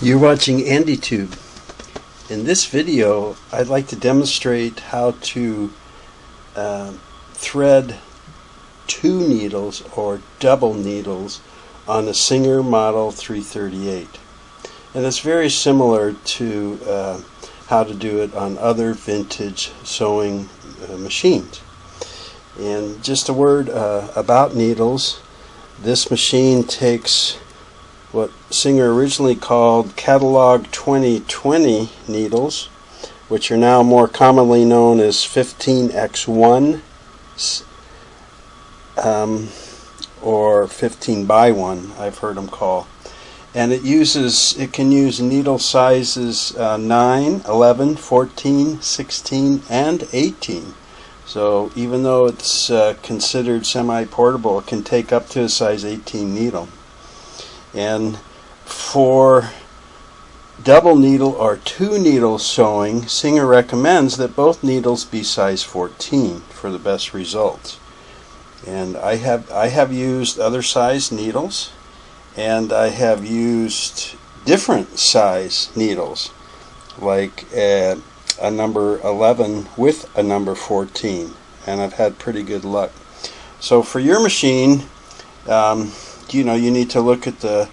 You're watching AndyTube. In this video, I'd like to demonstrate how to thread two needles or double needles on a Singer Model 338. And it's very similar to how to do it on other vintage sewing machines. And just a word about needles. This machine takes what Singer originally called Catalog 2020 needles, which are now more commonly known as 15x1 or 15x1, I've heard them call. And it can use needle sizes 9, 11, 14, 16, and 18. So even though it's considered semi-portable, it can take up to a size 18 needle. And for double needle or two needle sewing, Singer recommends that both needles be size 14 for the best results. And I have used other size needles, and I have used different size needles, like a number 11 with a number 14, and I've had pretty good luck. So for your machine, you need to look at the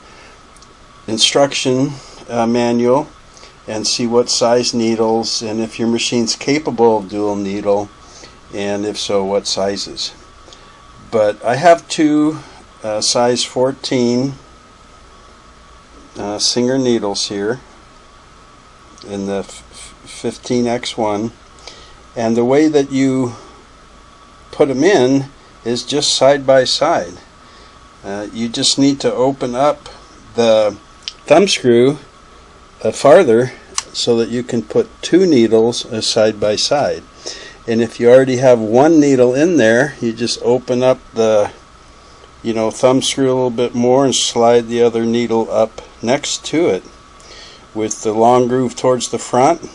instruction manual and see what size needles, and if your machine's capable of dual needle, and if so, what sizes. But I have two size 14 Singer needles here in the 15x1, and the way that you put them in is just side by side. You just need to open up the thumb screw farther so that you can put two needles side by side. And if you already have one needle in there, you just open up the thumb screw a little bit more and slide the other needle up next to it, with the long groove towards the front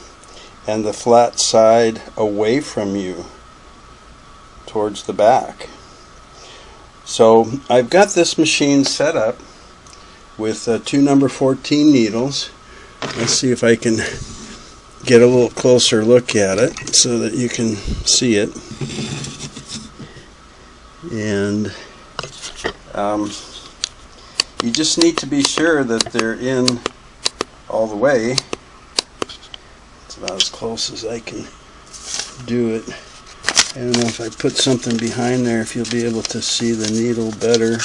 and the flat side away from you towards the back. So I've got this machine set up with two number 14 needles. Let's see if I can get a little closer look at it so that you can see it. And you just need to be sure that they're in all the way. It's about as close as I can do it. I don't know if I put something behind there, if you'll be able to see the needle better.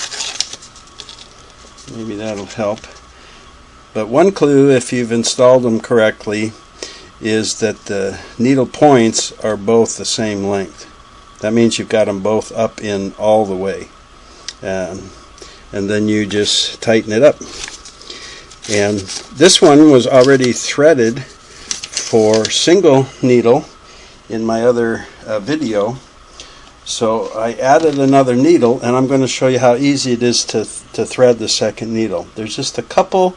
Maybe that'll help. But one clue, if you've installed them correctly, is that the needle points are both the same length. That means you've got them both up in all the way. And then you just tighten it up. And this one was already threaded for single needle in my other video. So I added another needle, and I'm going to show you how easy it is to thread the second needle. There's just a couple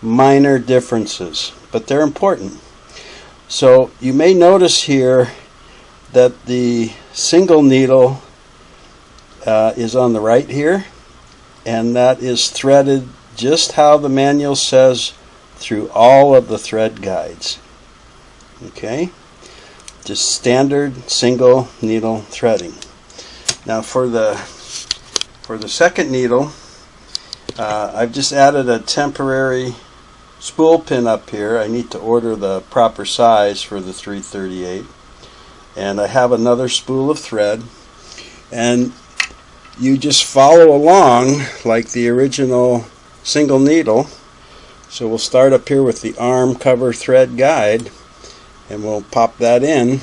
minor differences, but they're important. So you may notice here that the single needle is on the right here, and that is threaded just how the manual says through all of the thread guides. Okay? Just standard single needle threading. Now for the second needle, I've just added a temporary spool pin up here. I need to order the proper size for the 338, and I have another spool of thread, and you just follow along like the original single needle. So we'll start up here with the arm cover thread guide, and we'll pop that in,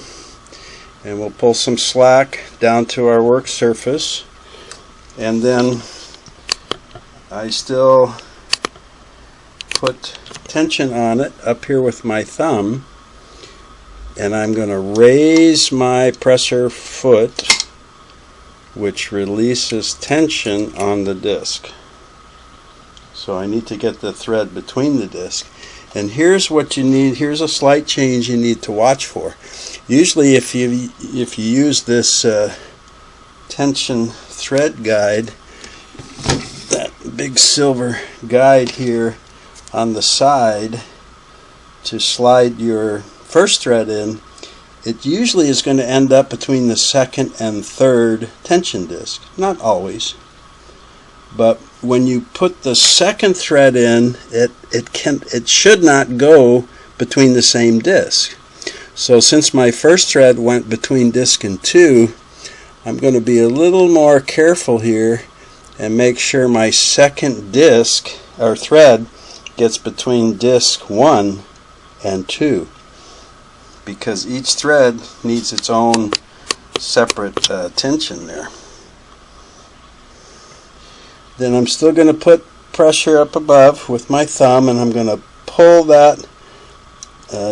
and we'll pull some slack down to our work surface, and then I still put tension on it up here with my thumb, and I'm going to raise my presser foot, which releases tension on the disc. So I need to get the thread between the disc. And here's what you need. Here's a slight change you need to watch for. Usually if you use this tension thread guide, that big silver guide here on the side to slide your first thread in, it usually is going to end up between the second and third tension disc. Not always, but when you put the second thread in, it should not go between the same disc. So since my first thread went between disc and 2, I'm going to be a little more careful here and make sure my second disc or thread gets between disc 1 and 2, because each thread needs its own separate tension there. Then I'm still going to put pressure up above with my thumb, and I'm going to pull that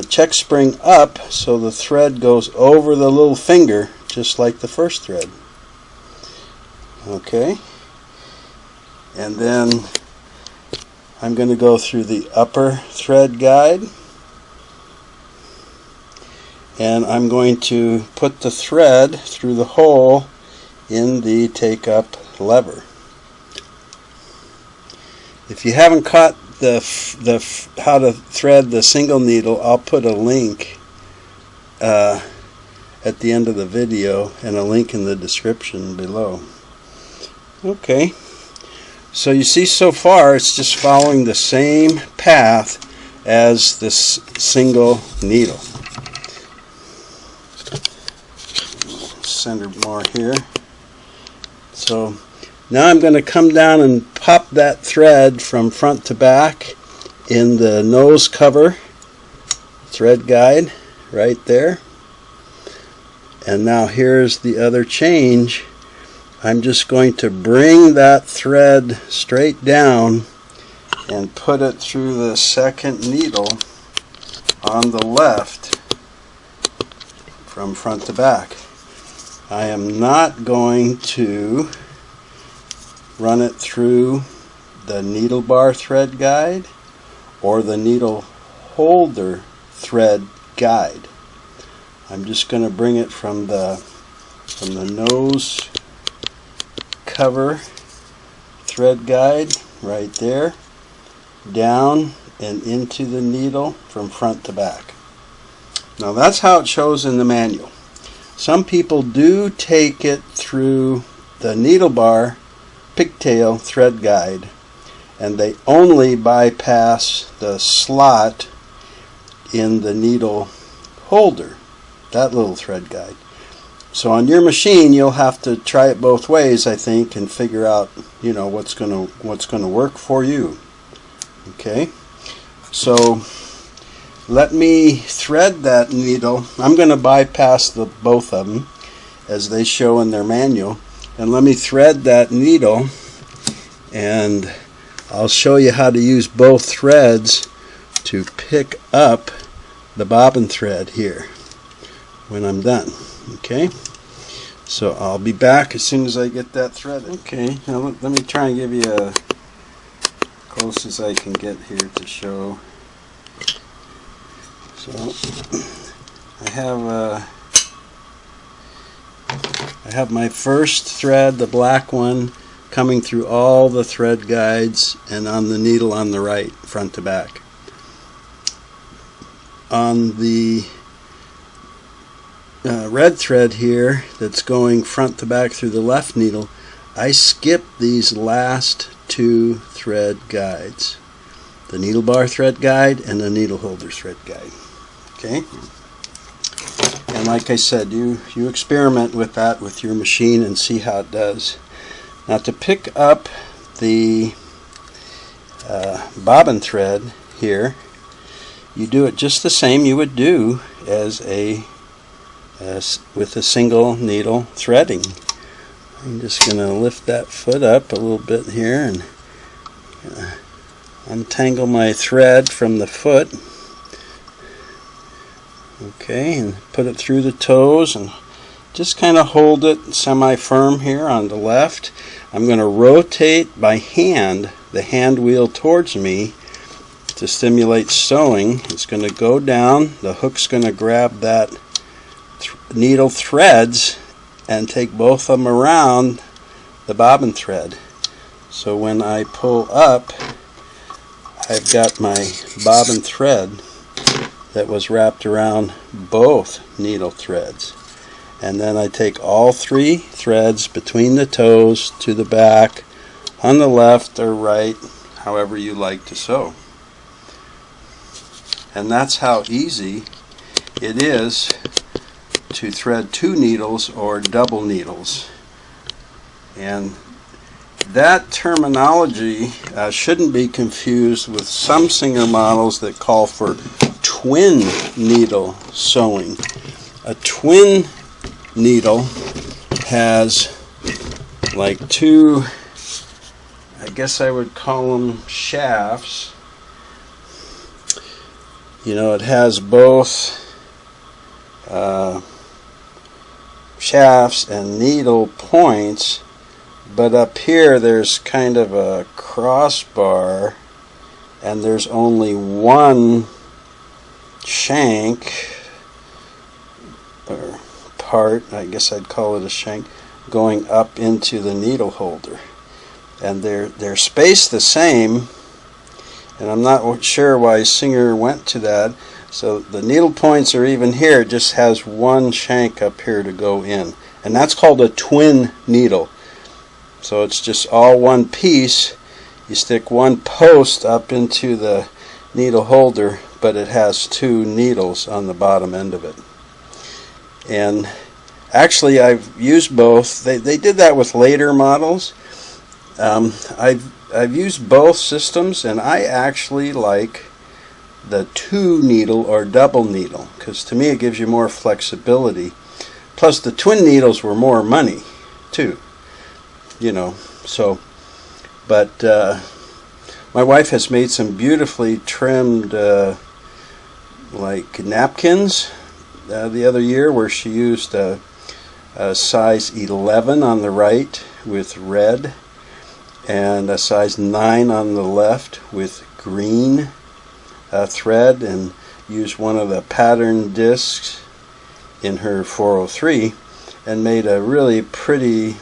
check spring up so the thread goes over the little finger, just like the first thread. Okay, and then I'm going to go through the upper thread guide, and I'm going to put the thread through the hole in the take-up lever. If you haven't caught how to thread the single needle, I'll put a link at the end of the video and a link in the description below. Okay, so you see so far it's just following the same path as this single needle. Center more here. So now I'm going to come down and pop that thread from front to back in the nose cover thread guide right there. And now here's the other change. I'm just going to bring that thread straight down and put it through the second needle on the left from front to back. I am not going to run it through the needle bar thread guide or the needle holder thread guide. I'm just going to bring it from the nose cover thread guide right there down and into the needle from front to back. Now that's how it shows in the manual. Some people do take it through the needle bar pigtail thread guide, and they only bypass the slot in the needle holder, that little thread guide. So on your machine you'll have to try it both ways, I think, and figure out, you know, what's going to work for you. Okay, so let me thread that needle. I'm going to bypass both of them as they show in their manual, and let me thread that needle, and I'll show you how to use both threads to pick up the bobbin thread here when I'm done. Okay, so I'll be back as soon as I get that thread. Okay, now let me try and give you a close as I can get here to show. So I have my first thread, the black one, coming through all the thread guides and on the needle on the right, front to back. On the red thread here that's going front to back through the left needle, I skipped these last two thread guides, the needle bar thread guide and the needle holder thread guide. Okay, and like I said, you experiment with that with your machine and see how it does. Now to pick up the bobbin thread here, you do it just the same you would do as with a single needle threading. I'm just going to lift that foot up a little bit here and untangle my thread from the foot. Okay, and put it through the toes and just kind of hold it semi-firm here on the left. I'm going to rotate by hand the hand wheel towards me to stimulate sewing. It's going to go down, the hook's going to grab that needle threads and take both of them around the bobbin thread. So when I pull up, I've got my bobbin thread that was wrapped around both needle threads. And then I take all 3 threads between the toes to the back on the left or right, however you like to sew. And that's how easy it is to thread 2 needles or double needles. And that terminology shouldn't be confused with some Singer models that call for twin needle sewing. A twin needle has like 2, I guess I would call them shafts. You know, it has both shafts and needle points, but up here there's kind of a crossbar and there's only one shank or part, I guess I'd call it a shank, going up into the needle holder. And they're spaced the same, and I'm not sure why Singer went to that. So the needle points are even here, it just has one shank up here to go in. And that's called a twin needle. So it's just all one piece. You stick one post up into the needle holder, but it has 2 needles on the bottom end of it. And actually I've used both. They did that with later models. I've used both systems, and I actually like the 2 needle or double needle, because to me it gives you more flexibility. Plus the twin needles were more money too, you know. So, but my wife has made some beautifully trimmed like napkins the other year, where she used a size 11 on the right with red and a size 9 on the left with green thread, and used one of the pattern discs in her 403 and made a really pretty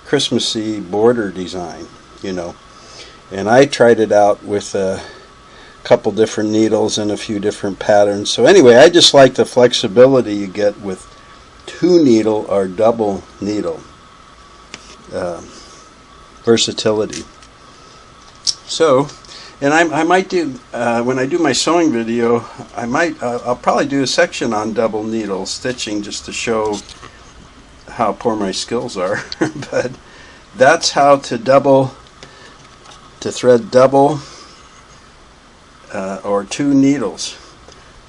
Christmassy border design, you know. And I tried it out with a couple different needles and a few different patterns. So anyway, I just like the flexibility you get with 2 needle or double needle versatility. So, and I might do, when I do my sewing video, I'll probably do a section on double needle stitching just to show how poor my skills are. But that's how to thread double or 2 needles.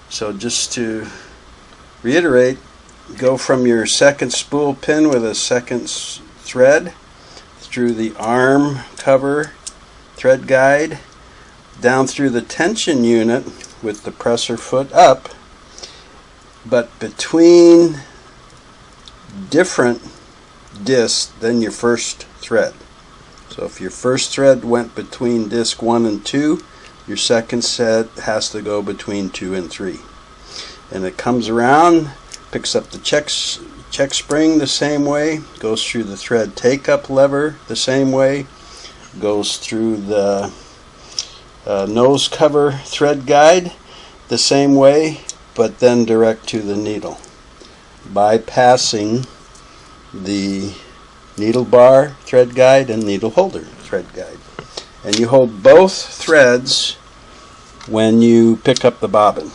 So just to reiterate, go from your second spool pin with a second thread through the arm cover thread guide, down through the tension unit with the presser foot up, but between different discs than your first thread. So if your first thread went between disc 1 and 2, your second set has to go between 2 and 3. And it comes around, picks up the check spring the same way, goes through the thread take-up lever the same way, goes through the nose cover thread guide the same way, but then direct to the needle, bypassing the needle bar thread guide and needle holder thread guide. And you hold both threads when you pick up the bobbin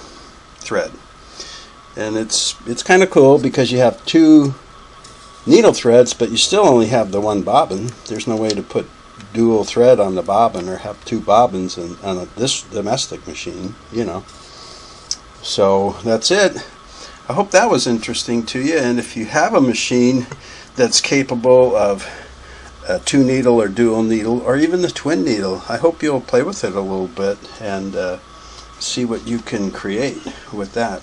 thread. And it's kind of cool because you have 2 needle threads, but you still only have the 1 bobbin. There's no way to put dual thread on the bobbin or have 2 bobbins on this domestic machine, you know. So that's it. I hope that was interesting to you, and if you have a machine that's capable of a 2 needle or dual needle or even the twin needle, I hope you'll play with it a little bit and see what you can create with that.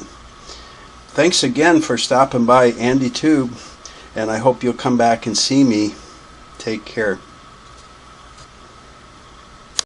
Thanks again for stopping by Andy Tube, and I hope you'll come back and see me. Take care.